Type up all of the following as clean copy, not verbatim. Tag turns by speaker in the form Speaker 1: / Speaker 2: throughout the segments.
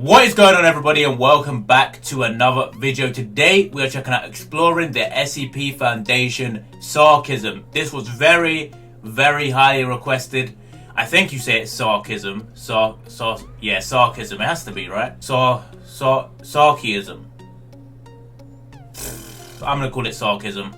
Speaker 1: What is going on, everybody, and welcome back to another video. Today we are checking out exploring the SCP Foundation Sarkicism. This was very highly requested. I think you say it's Sarkicism. Yeah, Sarkicism. It has to be, right? Sarkicism. I'm gonna call it Sarkicism.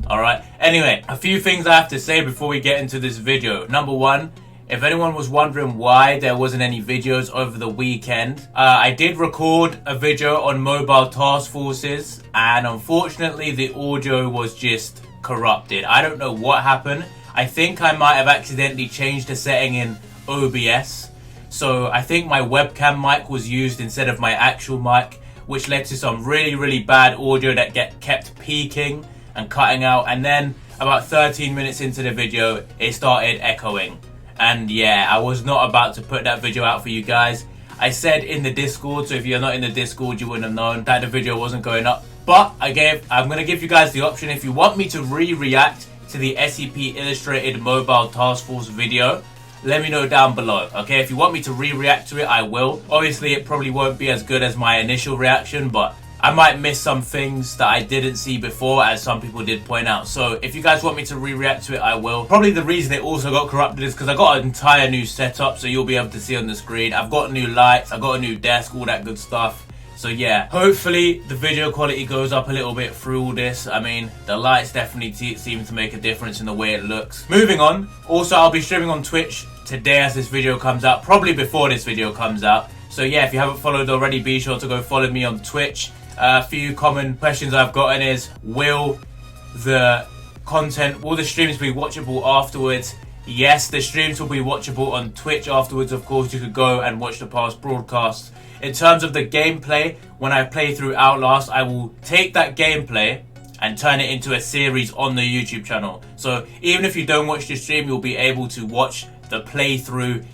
Speaker 1: Alright? Anyway, a few things I have to say before we get into this video. Number one, if anyone was wondering why there wasn't any videos over the weekend, I did record a video on mobile task forces, and unfortunately the audio was just corrupted. I don't know what happened. I think I might have accidentally changed a setting in OBS. So I think my webcam mic was used instead of my actual mic, which led to some really bad audio that kept peaking and cutting out. And then about 13 minutes into the video, it started echoing. And yeah, I was not about to put that video out for you guys. I said in the Discord, so if you're not in the Discord, you wouldn't have known that the video wasn't going up. But I'm going to give you guys the option. If you want me to react to the SCP Illustrated Mobile Task Force video, let me know down below, okay? If you want me to react to it, I will. Obviously, it probably won't be as good as my initial reaction, but I might miss some things that I didn't see before, as some people did point out. So if you guys want me to react to it, I will. Probably the reason it also got corrupted is because I got an entire new setup, so you'll be able to see on the screen. I've got new lights, I've got a new desk, all that good stuff. So yeah, hopefully the video quality goes up a little bit through all this. I mean, the lights definitely seem to make a difference in the way it looks. Moving on, also I'll be streaming on Twitch today as this video comes out, probably before this video comes out. So yeah, if you haven't followed already, be sure to go follow me on Twitch. A few common questions I've gotten is, will the streams be watchable afterwards? Yes, the streams will be watchable on Twitch afterwards. Of course, you could go and watch the past broadcasts. In terms of the gameplay, when I play through Outlast, I will take that gameplay and turn it into a series on the YouTube channel. So even if you don't watch the stream, you'll be able to watch the playthrough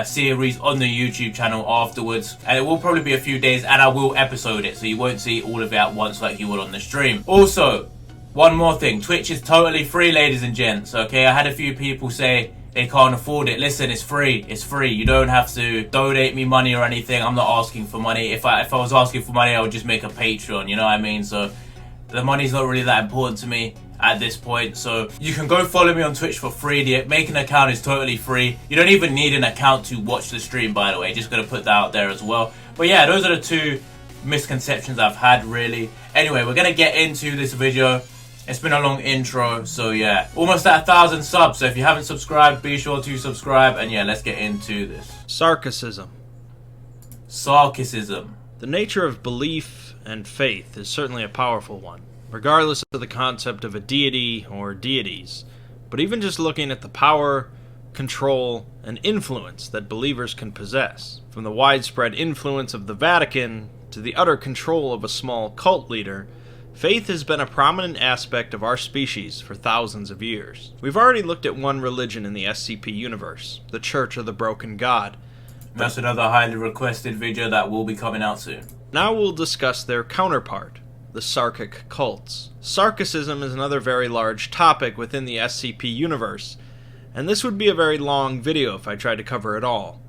Speaker 1: series on the YouTube channel afterwards, and it will probably be a few days, and I will episode it, so you won't see all of it at once like you would on the stream. Also, one more thing, Twitch is totally free, ladies and gents, okay? I had a few people say they can't afford it. Listen, it's free. You don't have to donate me money or anything. I'm not asking for money. If I was asking for money, I would just make a Patreon, you know what I mean? So the money's not really that important to me at this point, so you can go follow me on Twitch for free. Make an account is totally free. You don't even need an account to watch the stream, by the way. Just gonna put that out there as well. But yeah, those are the two misconceptions I've had, really. Anyway, we're gonna get into this video. It's been a long intro, so yeah, almost at 1,000 subs. So if you haven't subscribed, be sure to subscribe. And yeah, let's get into this.
Speaker 2: Sarkicism. The nature of belief and faith is certainly a powerful one, regardless of the concept of a deity or deities. But even just looking at the power, control, and influence that believers can possess, from the widespread influence of the Vatican to the utter control of a small cult leader, faith has been a prominent aspect of our species for thousands of years. We've already looked at one religion in the SCP universe, the Church of the Broken God.
Speaker 1: That's another highly requested video that will be coming out soon.
Speaker 2: Now we'll discuss their counterpart, the Sarkic cults. Sarkicism is another very large topic within the SCP universe, and this would be a very long video if I tried to cover it all.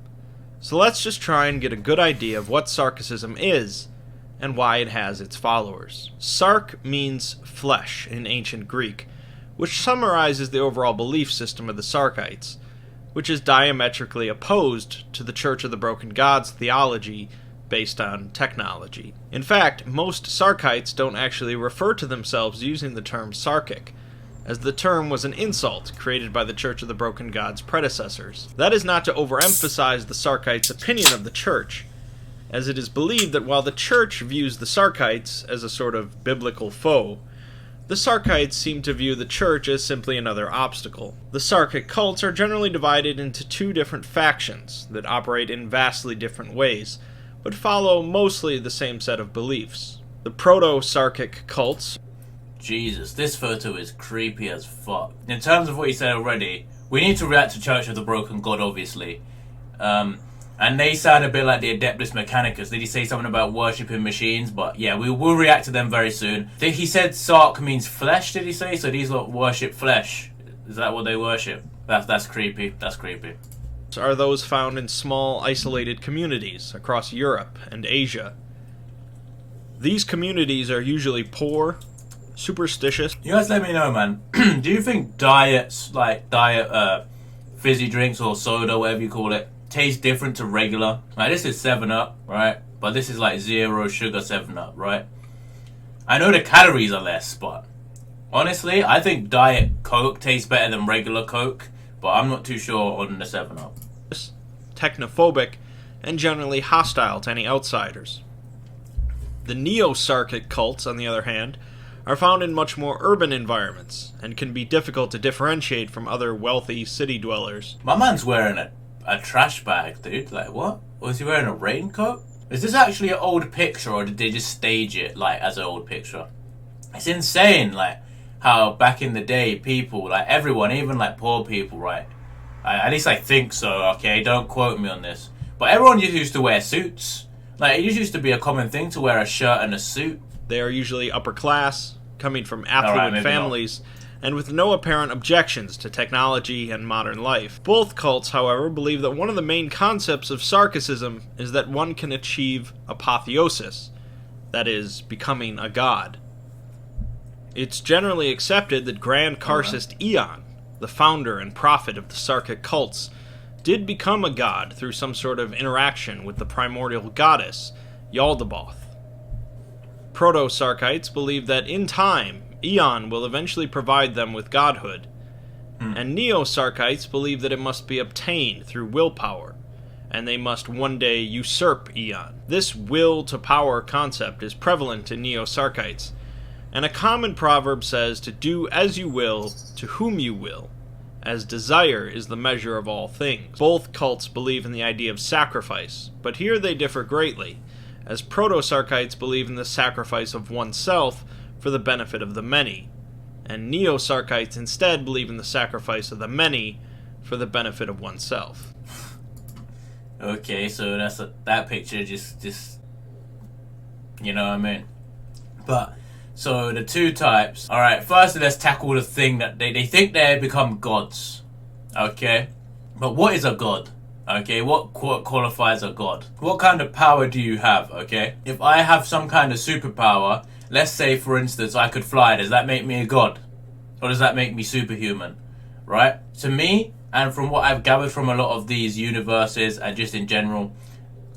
Speaker 2: So let's just try and get a good idea of what Sarkicism is, and why it has its followers. Sark means flesh in ancient Greek, which summarizes the overall belief system of the Sarkites, which is diametrically opposed to the Church of the Broken God's theology based on technology. In fact, most Sarkites don't actually refer to themselves using the term Sarkic, as the term was an insult created by the Church of the Broken God's predecessors. That is not to overemphasize the Sarkites' opinion of the Church, as it is believed that while the Church views the Sarkites as a sort of biblical foe, the Sarkites seem to view the Church as simply another obstacle. The Sarkic cults are generally divided into two different factions that operate in vastly different ways, but follow mostly the same set of beliefs. The Proto-Sarkic cults.
Speaker 1: Jesus, this photo is creepy as fuck. In terms of what you said already, we need to react to Church of the Broken God, obviously. And they sound a bit like the Adeptus Mechanicus. Did he say something about worshipping machines? But yeah, we will react to them very soon. He said Sark means flesh, did he say? So these lot worship flesh. Is that what they worship? That's creepy. That's creepy.
Speaker 2: are those found in small, isolated communities across Europe and Asia. These communities are usually poor, superstitious.
Speaker 1: You guys let me know, man. Do you think diets, like fizzy drinks or soda, whatever you call it, taste different to regular? Like, this is 7-Up, right? But this is like 0 sugar 7-Up, right? I know the calories are less, but honestly, I think Diet Coke tastes better than regular Coke, but I'm not too sure on the 7-Up.
Speaker 2: Technophobic, and generally hostile to any outsiders. The neo-Sarkic cults, on the other hand, are found in much more urban environments, and can be difficult to differentiate from other wealthy city dwellers.
Speaker 1: My man's wearing a trash bag, dude. Like, what? Was he wearing a raincoat? Is this actually an old picture, or did they just stage it, like, as an old picture? It's insane, like, how back in the day, people, like, everyone, even, like, poor people, right? At least I think so, okay? Don't quote me on this. But everyone just used to wear suits. Like, it just used to be a common thing to wear a shirt and a suit.
Speaker 2: They are usually upper class, coming from affluent families, and with no apparent objections to technology and modern life. Both cults, however, believe that one of the main concepts of Sarkicism is that one can achieve apotheosis, that is, becoming a god. It's generally accepted that Grand Karcist Ion, the founder and prophet of the Sarkic cults, did become a god through some sort of interaction with the primordial goddess, Yaldabaoth. Proto-Sarkites believe that in time, Ion will eventually provide them with godhood, and Neo-Sarkites believe that it must be obtained through willpower, and they must one day usurp Ion. This will-to-power concept is prevalent in Neo-Sarkites, and a common proverb says to do as you will to whom you will, as desire is the measure of all things. Both cults believe in the idea of sacrifice, but here they differ greatly, as Proto-Sarkites believe in the sacrifice of oneself for the benefit of the many, and Neo-Sarkites instead believe in the sacrifice of the many for the benefit of oneself.
Speaker 1: Okay, so that picture just you know what I mean? But so the two types. Alright, first let's tackle the thing that they think they become gods. Okay? But what is a god? Okay, what qualifies a god? What kind of power do you have, okay? If I have some kind of superpower, let's say for instance I could fly, does that make me a god? Or does that make me superhuman? Right? To me, and from what I've gathered from a lot of these universes and just in general,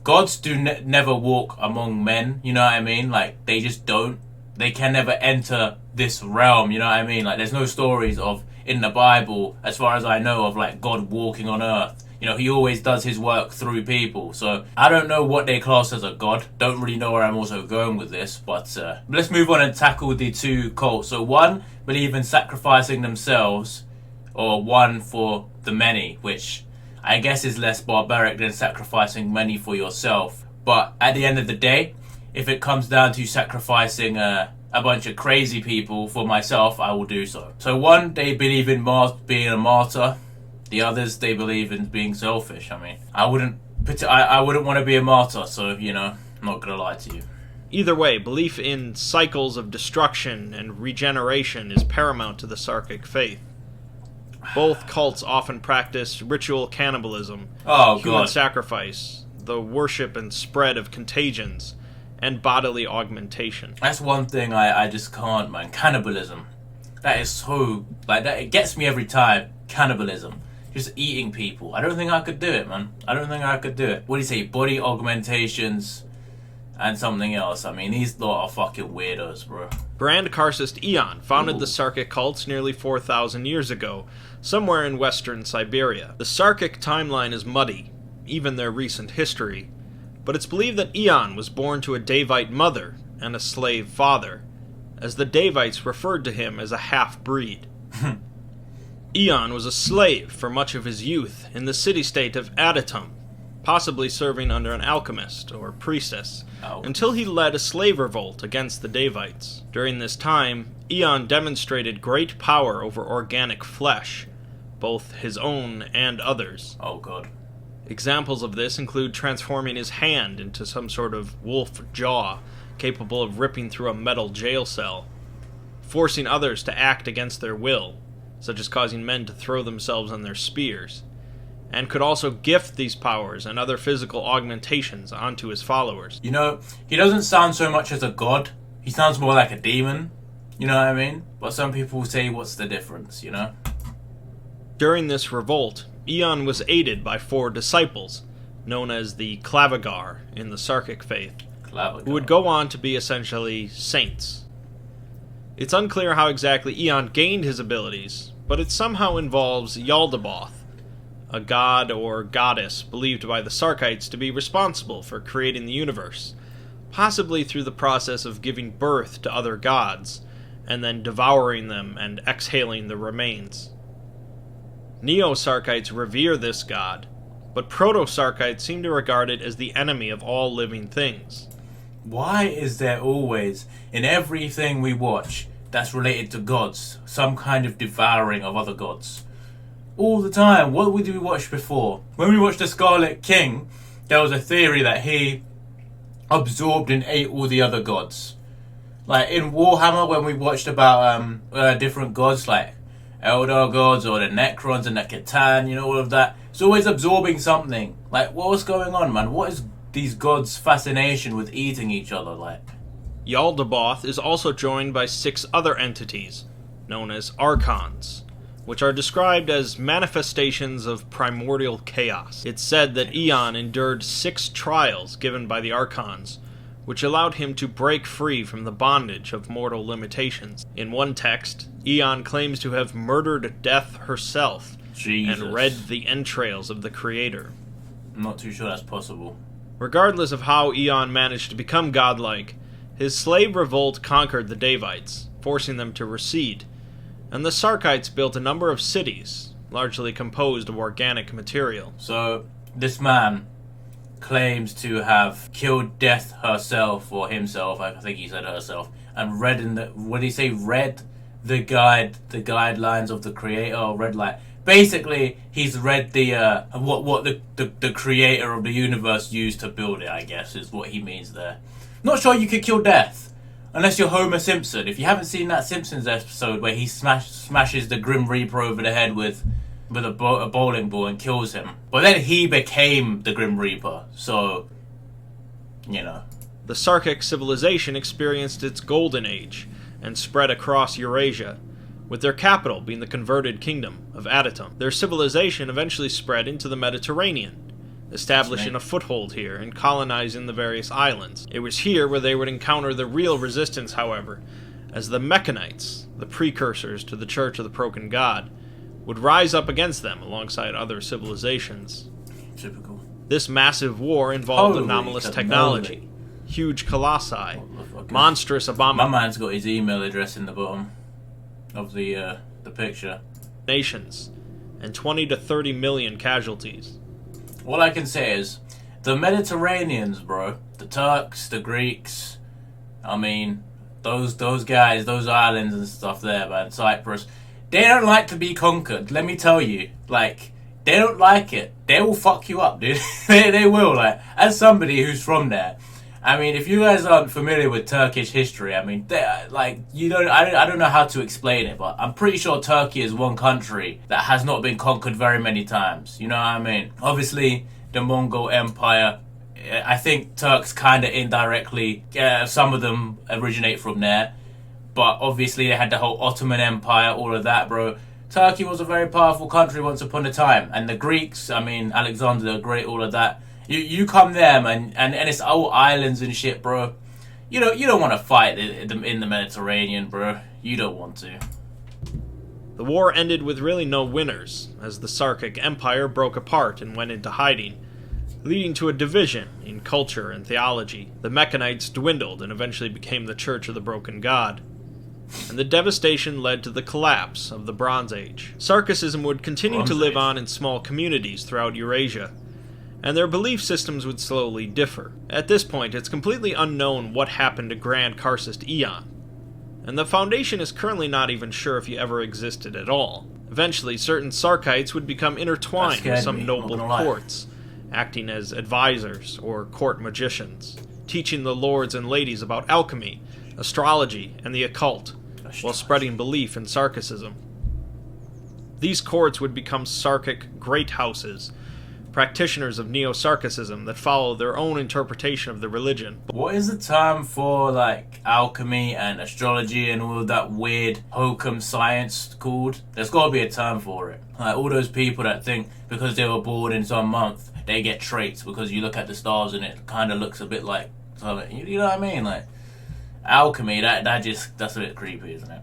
Speaker 1: gods do never walk among men, you know what I mean? Like, they just don't. They can never enter this realm, you know what I mean? Like, there's no stories of, in the Bible, as far as I know, of like God walking on earth. You know, he always does his work through people. So, I don't know what they class as a god. Don't really know where I'm also going with this. But let's move on and tackle the two cults. So, one believe in sacrificing themselves, or one for the many, which I guess is less barbaric than sacrificing many for yourself. But at the end of the day, if it comes down to sacrificing a bunch of crazy people for myself, I will do so. So one, they believe in being a martyr. The others, they believe in being selfish. I mean, I wouldn't want to be a martyr, so, you know, I'm not going to lie to you.
Speaker 2: Either way, belief in cycles of destruction and regeneration is paramount to the Sarkic faith. Both cults often practice ritual cannibalism, human sacrifice, the worship and spread of contagions, and bodily augmentation.
Speaker 1: That's one thing I just can't, man. Cannibalism. That is so, like, that, it gets me every time. Cannibalism. Just eating people. I don't think I could do it, man. I don't think I could do it. What do you say? Body augmentations and something else. I mean, these lot are fucking weirdos, bro.
Speaker 2: Grand Karcist Ion founded the Sarkic cults nearly 4,000 years ago, somewhere in western Siberia. The Sarkic timeline is muddy, even their recent history, but it's believed that Ion was born to a Davite mother and a slave father, as the Davites referred to him as a half-breed. Ion was a slave for much of his youth in the city-state of Adatum, possibly serving under an alchemist or priestess, until he led a slave revolt against the Davites. During this time, Ion demonstrated great power over organic flesh, both his own and others.
Speaker 1: Oh god.
Speaker 2: Examples of this include transforming his hand into some sort of wolf jaw, capable of ripping through a metal jail cell, forcing others to act against their will, such as causing men to throw themselves on their spears, and could also gift these powers and other physical augmentations onto his followers.
Speaker 1: You know, he doesn't sound so much as a god, he sounds more like a demon, you know what I mean? But some people say, what's the difference, you know?
Speaker 2: During this revolt, Ion was aided by 4 disciples, known as the Clavigar in the Sarkic faith, who would go on to be essentially saints. It's unclear how exactly Ion gained his abilities, but it somehow involves Yaldabaoth, a god or goddess believed by the Sarkites to be responsible for creating the universe, possibly through the process of giving birth to other gods, and then devouring them and exhaling the remains. Neo-Sarkites revere this god, but Proto-Sarkites seem to regard it as the enemy of all living things.
Speaker 1: Why is there always, in everything we watch that's related to gods, some kind of devouring of other gods? All the time. What did we watch before? When we watched The Scarlet King, there was a theory that he absorbed and ate all the other gods. Like in Warhammer, when we watched about different gods like Eldar gods or the Necrons and the Catan, you know, all of that. It's always absorbing something. Like, what's going on, man? What is these gods' fascination with eating each other like?
Speaker 2: Yaldabaoth is also joined by 6 other entities, known as Archons, which are described as manifestations of primordial chaos. It's said that Ion endured 6 trials given by the Archons, which allowed him to break free from the bondage of mortal limitations. In one text, Ion claims to have murdered Death herself and read the entrails of the Creator.
Speaker 1: I'm not too sure that's possible.
Speaker 2: Regardless of how Ion managed to become godlike, his slave revolt conquered the Davites, forcing them to recede, and the Sarkites built a number of cities, largely composed of organic material.
Speaker 1: So, this man claims to have killed Death herself, or himself, I think he said herself, and read in the, what did he say, read the guidelines of the Creator, or read like, basically, he's read the, what the Creator of the universe used to build it, I guess, is what he means there. Not sure you could kill Death, unless you're Homer Simpson. If you haven't seen that Simpsons episode where he smashes the Grim Reaper over the head with a bowling ball and kills him. But then he became the Grim Reaper, so, you know.
Speaker 2: The Sarkic civilization experienced its golden age and spread across Eurasia, with their capital being the converted kingdom of Adytum. Their civilization eventually spread into the Mediterranean, establishing a foothold here and colonizing the various islands. It was here where they would encounter the real resistance, however, as the Mechanites, the precursors to the Church of the Broken God, would rise up against them alongside other civilizations.
Speaker 1: Typical.
Speaker 2: This massive war involved anomalous technology, huge colossi, monstrous
Speaker 1: My man's got his email address in the bottom of the picture.
Speaker 2: Nations, and 20 to 30 million casualties.
Speaker 1: All I can say is, the Mediterraneans, bro, the Turks, the Greeks, I mean, those guys, those islands and stuff there, man, Cyprus, they don't like to be conquered, let me tell you. Like, they don't like it. They will fuck you up, dude. they will, like, as somebody who's from there. I mean, if you guys aren't familiar with Turkish history, I mean, like, I don't know how to explain it, but I'm pretty sure Turkey is one country that has not been conquered very many times. You know what I mean? Obviously, the Mongol Empire, I think Turks kind of indirectly, some of them originate from there, but obviously they had the whole Ottoman Empire, all of that, bro. Turkey was a very powerful country once upon a time, and the Greeks, I mean, Alexander the Great, all of that. You come there, man, and it's all islands and shit, bro. You don't want to fight in the Mediterranean, bro. You don't want to.
Speaker 2: The war ended with really no winners, as the Sarkic Empire broke apart and went into hiding, leading to a division in culture and theology. The Mechanites dwindled and eventually became the Church of the Broken God, and the devastation led to the collapse of the Bronze Age. Sarkicism would continue to live on in small communities throughout Eurasia, and their belief systems would slowly differ. At this point, it's completely unknown what happened to Grand Karcist Ion, and the Foundation is currently not even sure if he ever existed at all. Eventually, certain Sarkites would become intertwined with some noble courts, acting as advisors or court magicians, teaching the lords and ladies about alchemy, astrology, and the occult, while spreading belief in Sarkicism. These courts would become Sarkic great houses, practitioners of neo-Sarkicism that follow their own interpretation of the religion.
Speaker 1: What is the term for, like, alchemy and astrology and all of that weird hokum science called? There's got to be a term for it. Like, all those people that think because they were born in some month, they get traits because you look at the stars and it kind of looks a bit like something. You know what I mean? Like, alchemy, that's a bit creepy, isn't it?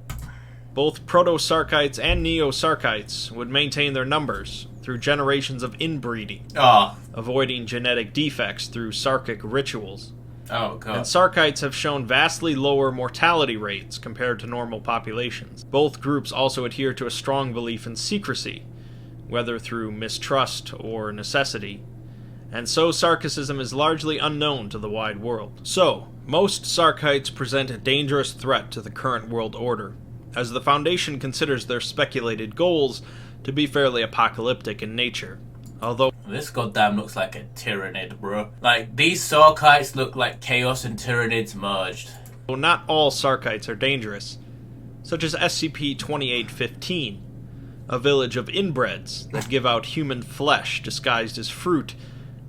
Speaker 2: Both Proto-Sarkites and Neo-Sarkites would maintain their numbers through generations of inbreeding, avoiding genetic defects through Sarkic rituals.
Speaker 1: Oh, God.
Speaker 2: And Sarkites have shown vastly lower mortality rates compared to normal populations. Both groups also adhere to a strong belief in secrecy, whether through mistrust or necessity. And so Sarkicism is largely unknown to the wide world. So, most Sarkites present a dangerous threat to the current world order, as the Foundation considers their speculated goals to be fairly apocalyptic in nature. Although
Speaker 1: this goddamn looks like a tyrannid, bro. Like, these Sarkites look like chaos and tyrannids merged.
Speaker 2: Not all Sarkites are dangerous, such as SCP-2815, a village of inbreds that give out human flesh disguised as fruit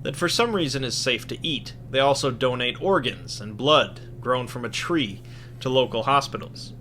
Speaker 2: that for some reason is safe to eat. They also donate organs and blood grown from a tree to local hospitals.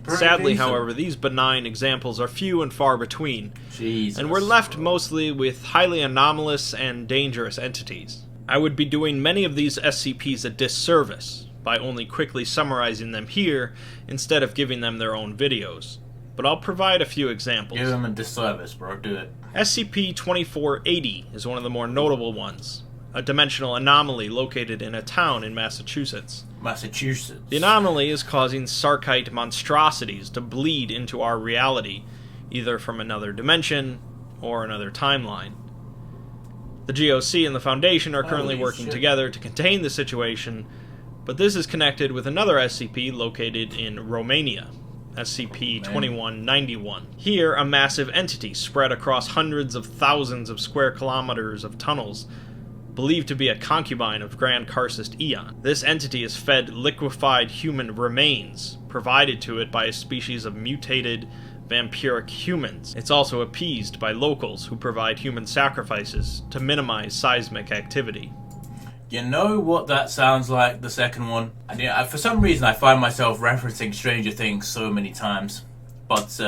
Speaker 2: Sadly, however, these benign examples are few and far between, and we're left mostly with highly anomalous and dangerous entities. I would be doing many of these SCPs a disservice by only quickly summarizing them here instead of giving them their own videos, but I'll provide a few examples.
Speaker 1: Give them a disservice, bro. Do it.
Speaker 2: SCP-2480 is one of the more notable ones, a dimensional anomaly located in a town in Massachusetts. The anomaly is causing Sarkite monstrosities to bleed into our reality, either from another dimension or another timeline. The GOC and the Foundation are currently working together to contain the situation, but this is connected with another SCP located in Romania, SCP-2191. Here, a massive entity spread across hundreds of thousands of square kilometers of tunnels, believed to be a concubine of Grand Karcist Ion. This entity is fed liquefied human remains, provided to it by a species of mutated vampiric humans. It's also appeased by locals who provide human sacrifices to minimize seismic activity.
Speaker 1: You know what that sounds like, the second one? For some reason I find myself referencing Stranger Things so many times, but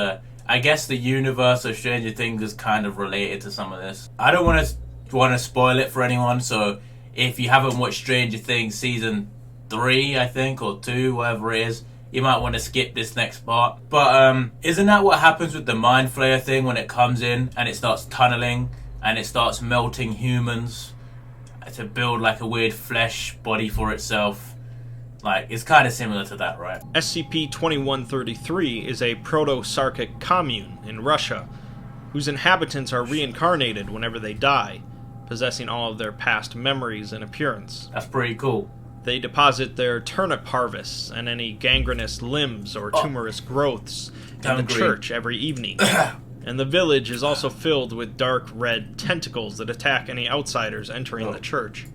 Speaker 1: I guess the universe of Stranger Things is kind of related to some of this. I don't want to spoil it for anyone, so if you haven't watched Stranger Things season 3, I think, or 2, whatever it is, you might want to skip this next part. But isn't that what happens with the Mind Flayer thing when it comes in and it starts tunneling and it starts melting humans to build like a weird flesh body for itself? Like, it's kind of similar to that, right?
Speaker 2: SCP-2133 is a proto-Sarkic commune in Russia whose inhabitants are reincarnated whenever they die, possessing all of their past memories and appearance.
Speaker 1: That's pretty cool.
Speaker 2: They deposit their turnip harvests and any gangrenous limbs or tumorous growths in the church every evening. And the village is also filled with dark red tentacles that attack any outsiders entering the church.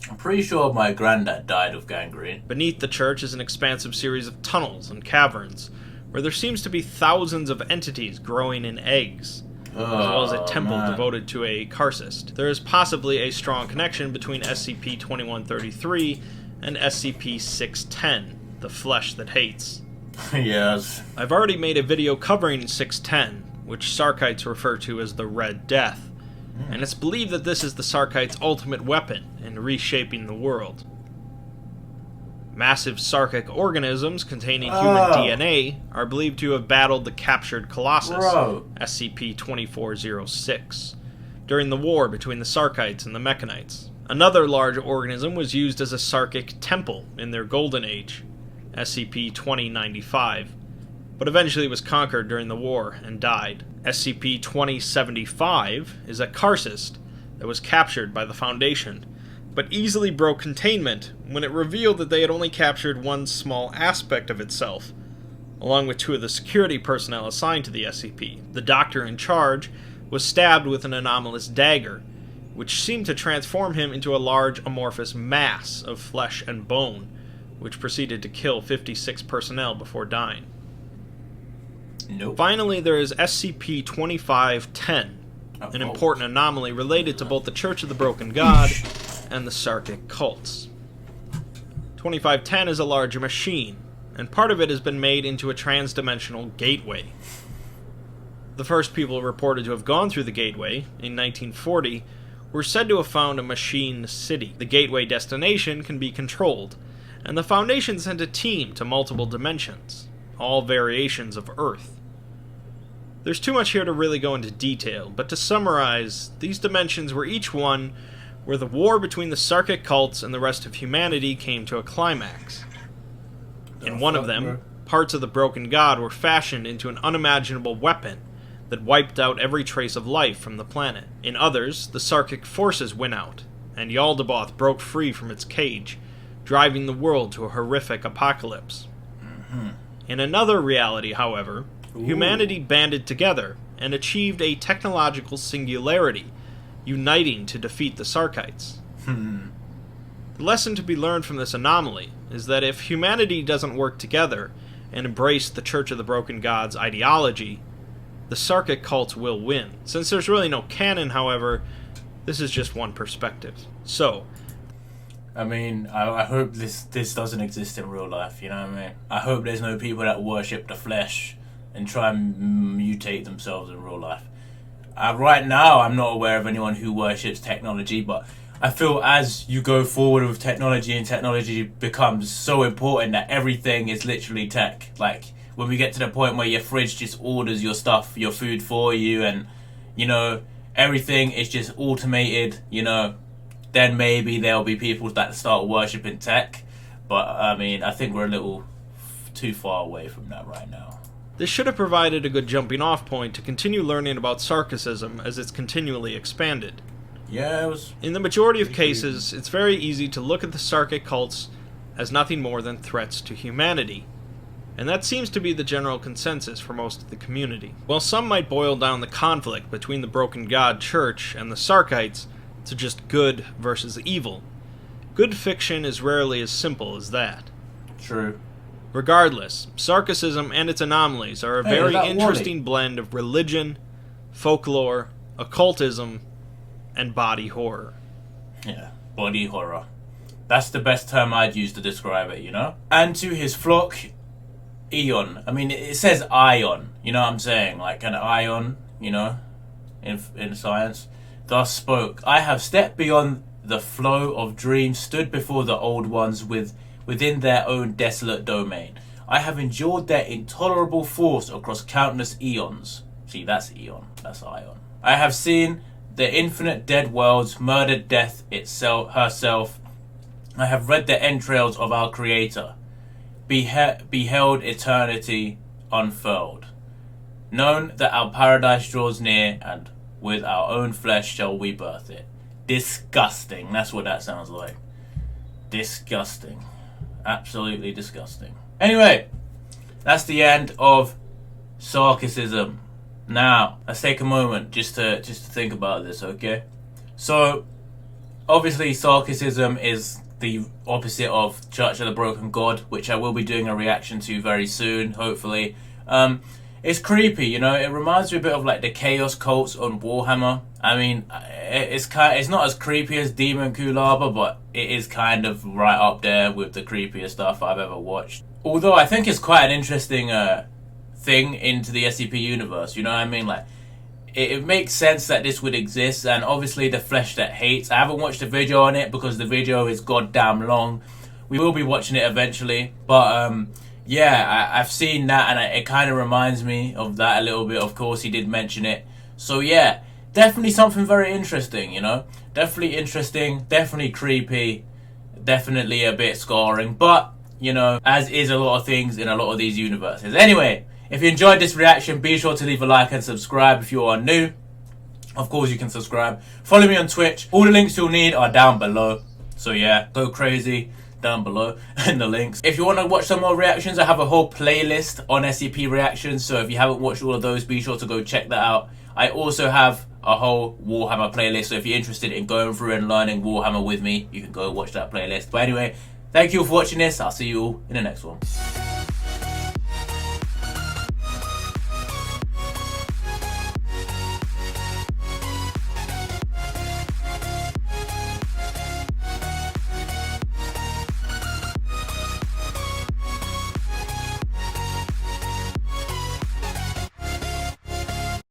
Speaker 1: I'm pretty sure my granddad died of gangrene.
Speaker 2: Beneath the church is an expansive series of tunnels and caverns, where there seems to be thousands of entities growing in eggs, as well as a temple devoted to a Karcist. There is possibly a strong connection between SCP-2133 and SCP-610, the flesh that hates.
Speaker 1: Yes.
Speaker 2: I've already made a video covering 610, which Sarkites refer to as the Red Death, and it's believed that this is the Sarkites' ultimate weapon in reshaping the world. Massive Sarkic organisms containing human DNA are believed to have battled the captured Colossus, SCP-2406, during the war between the Sarkites and the Mechanites. Another large organism was used as a Sarkic temple in their Golden Age, SCP-2095, but eventually was conquered during the war and died. SCP-2075 is a Karcist that was captured by the Foundation, but easily broke containment when it revealed that they had only captured one small aspect of itself, along with 2 of the security personnel assigned to the SCP. The doctor in charge was stabbed with an anomalous dagger, which seemed to transform him into a large amorphous mass of flesh and bone, which proceeded to kill 56 personnel before dying.
Speaker 1: Nope.
Speaker 2: Finally, there is SCP-2510, an important anomaly related to both the Church of the Broken God and the Sarkic cults. 2510 is a larger machine, and part of it has been made into a trans-dimensional gateway. The first people reported to have gone through the gateway, in 1940, were said to have found a machine city. The gateway destination can be controlled, and the Foundation sent a team to multiple dimensions, all variations of Earth. There's too much here to really go into detail, but to summarize, these dimensions were each one where the war between the Sarkic cults and the rest of humanity came to a climax. In one of them, parts of the Broken God were fashioned into an unimaginable weapon that wiped out every trace of life from the planet. In others, the Sarkic forces went out, and Yaldabaoth broke free from its cage, driving the world to a horrific apocalypse. In another reality, however, humanity banded together and achieved a technological singularity, uniting to defeat the Sarkites. The lesson to be learned from this anomaly is that if humanity doesn't work together and embrace the Church of the Broken God's ideology, the Sarkic cults will win. Since there's really no canon, however, this is just one perspective. So,
Speaker 1: I mean, I hope this doesn't exist in real life, you know what I mean? I hope there's no people that worship the flesh and try and mutate themselves in real life. Right now, I'm not aware of anyone who worships technology, but I feel as you go forward with technology and technology becomes so important that everything is literally tech. Like, when we get to the point where your fridge just orders your stuff, your food for you, and, you know, everything is just automated, you know, then maybe there'll be people that start worshipping tech. But, I mean, I think we're a little too far away from that right now.
Speaker 2: This should have provided a good jumping off point to continue learning about Sarkicism as it's continually expanded.
Speaker 1: Yeah, it was...
Speaker 2: In the majority of cases, it's very easy to look at the Sarkic cults as nothing more than threats to humanity. And that seems to be the general consensus for most of the community. While some might boil down the conflict between the Broken God Church and the Sarkites to just good versus evil, good fiction is rarely as simple as that.
Speaker 1: True.
Speaker 2: Regardless, Sarkicism and its anomalies are a very interesting blend of religion, folklore, occultism, and body horror.
Speaker 1: Yeah, body horror. That's the best term I'd use to describe it, you know? And to his flock, Ion. I mean, it says Ion, you know what I'm saying? Like an ion, you know, in science. Thus spoke, I have stepped beyond the flow of dreams, stood before the old ones within their own desolate domain. I have endured their intolerable force across countless eons. See, that's Eon, that's Ion. I have seen the infinite dead worlds, murdered death itself, herself. I have read the entrails of our Creator, beheld eternity unfurled, known that our paradise draws near, and with our own flesh shall we birth it. Disgusting, that's what that sounds like. Disgusting. Absolutely disgusting. Anyway, that's the end of Sarkicism. Now, let's take a moment just to think about this, okay? So, obviously, Sarkicism is the opposite of Church of the Broken God, which I will be doing a reaction to very soon, hopefully. It's creepy, you know. It reminds me a bit of like the Chaos cults on Warhammer. I mean, it's not as creepy as Demon Kulaba, but it is kind of right up there with the creepiest stuff I've ever watched. Although I think it's quite an interesting thing into the SCP universe, you know what I mean? Like, it makes sense that this would exist, and obviously the flesh that hates. I haven't watched a video on it because the video is goddamn long. We will be watching it eventually, but yeah, I've seen that, and it kind of reminds me of that a little bit. Of course, he did mention it. So yeah, definitely something very interesting, you know? Definitely interesting, definitely creepy, definitely a bit scarring, but, you know, as is a lot of things in a lot of these universes. Anyway, if you enjoyed this reaction, be sure to leave a like and subscribe if you are new. Of course, you can subscribe. Follow me on Twitch. All the links you'll need are down below. So yeah, go crazy down below in the links. If you want to watch some more reactions, I have a whole playlist on SCP reactions. So if you haven't watched all of those, be sure to go check that out. I also have a whole Warhammer playlist. So if you're interested in going through and learning Warhammer with me, you can go watch that playlist. But anyway, thank you for watching this. I'll see you all in the next one.